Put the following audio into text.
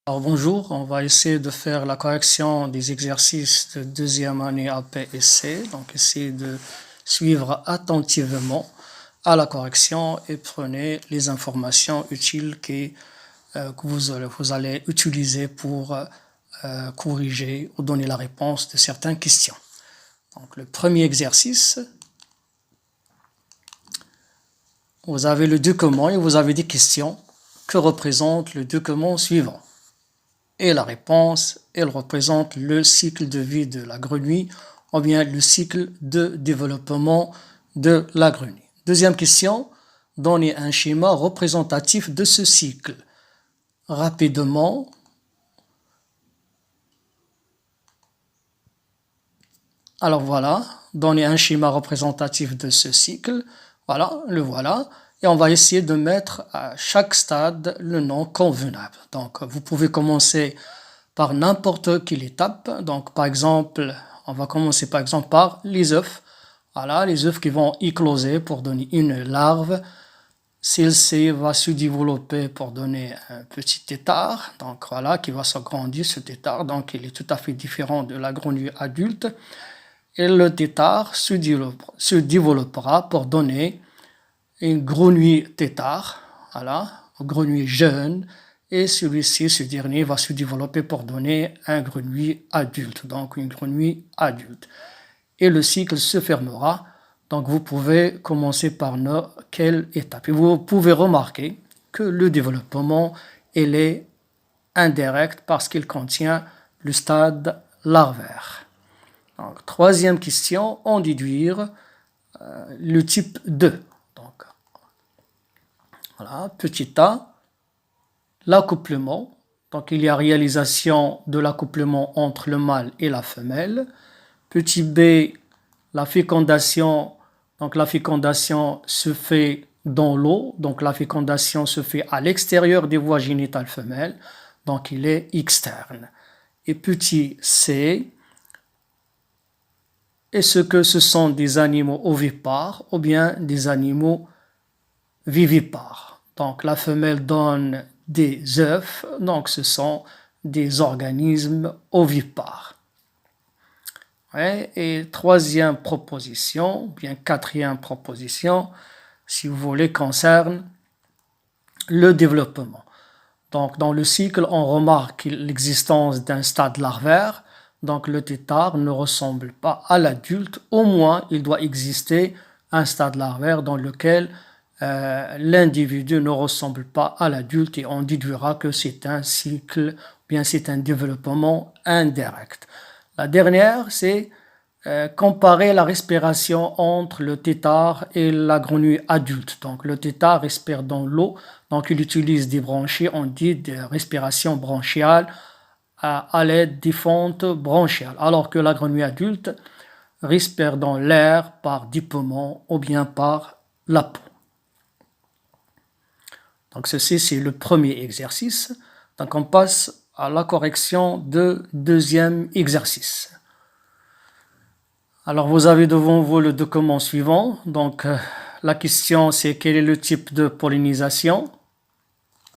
Alors bonjour, on va essayer de faire la correction des exercices de deuxième année AP et C. Donc essayez de suivre attentivement à la correction et prenez les informations utiles que vous allez utiliser pour corriger ou donner la réponse de certaines questions. Donc le premier exercice, vous avez le document et vous avez des questions. Que représente le document suivant? Et la réponse, elle représente le cycle de vie de la grenouille ou bien le cycle de développement de la grenouille. Deuxième question, donnez un schéma représentatif de ce cycle. Rapidement, alors voilà, donnez un schéma représentatif de ce cycle. Voilà, le voilà. Et on va essayer de mettre à chaque stade le nom convenable. Donc, vous pouvez commencer par n'importe quelle étape. Donc, par exemple, on va commencer par exemple par les œufs. Voilà, les œufs qui vont écloser pour donner une larve. Celle-ci va se développer pour donner un petit tétard. Donc, voilà, qui va s'agrandir ce tétard. Donc, il est tout à fait différent de la grenouille adulte. Et le tétard se développera pour donner une grenouille tétard, voilà, une grenouille jeune, et celui-ci, ce dernier, va se développer pour donner un grenouille adulte, donc une grenouille adulte. Et le cycle se fermera, donc vous pouvez commencer par quelle étape. Et vous pouvez remarquer que le développement, il est indirect parce qu'il contient le stade larvaire. Donc, troisième question, en déduire le type 2. Donc, voilà, petit a, l'accouplement. Donc, il y a réalisation de l'accouplement entre le mâle et la femelle. Petit b, la fécondation. Donc, la fécondation se fait dans l'eau. Donc, la fécondation se fait à l'extérieur des voies génitales femelles. Donc, il est externe. Et petit c, est-ce que ce sont des animaux ovipares ou bien des animaux vivipares? Donc la femelle donne des œufs, donc ce sont des organismes ovipares. Ouais, et troisième proposition, bien quatrième proposition, si vous voulez, concerne le développement. Donc dans le cycle, on remarque l'existence d'un stade larvaire. Donc le tétard ne ressemble pas à l'adulte, au moins il doit exister un stade larvaire dans lequel l'individu ne ressemble pas à l'adulte et on déduira que c'est un cycle, bien c'est un développement indirect. La dernière, c'est comparer la respiration entre le tétard et la grenouille adulte. Donc le tétard respire dans l'eau, donc il utilise des branchies, on dit de respiration branchiale à l'aide des fentes branchiales, alors que la grenouille adulte respire dans l'air par des poumons ou bien par la peau. Donc ceci, c'est le premier exercice. Donc on passe à la correction de deuxième exercice. Alors vous avez devant vous le document suivant. Donc la question, c'est quel est le type de pollinisation?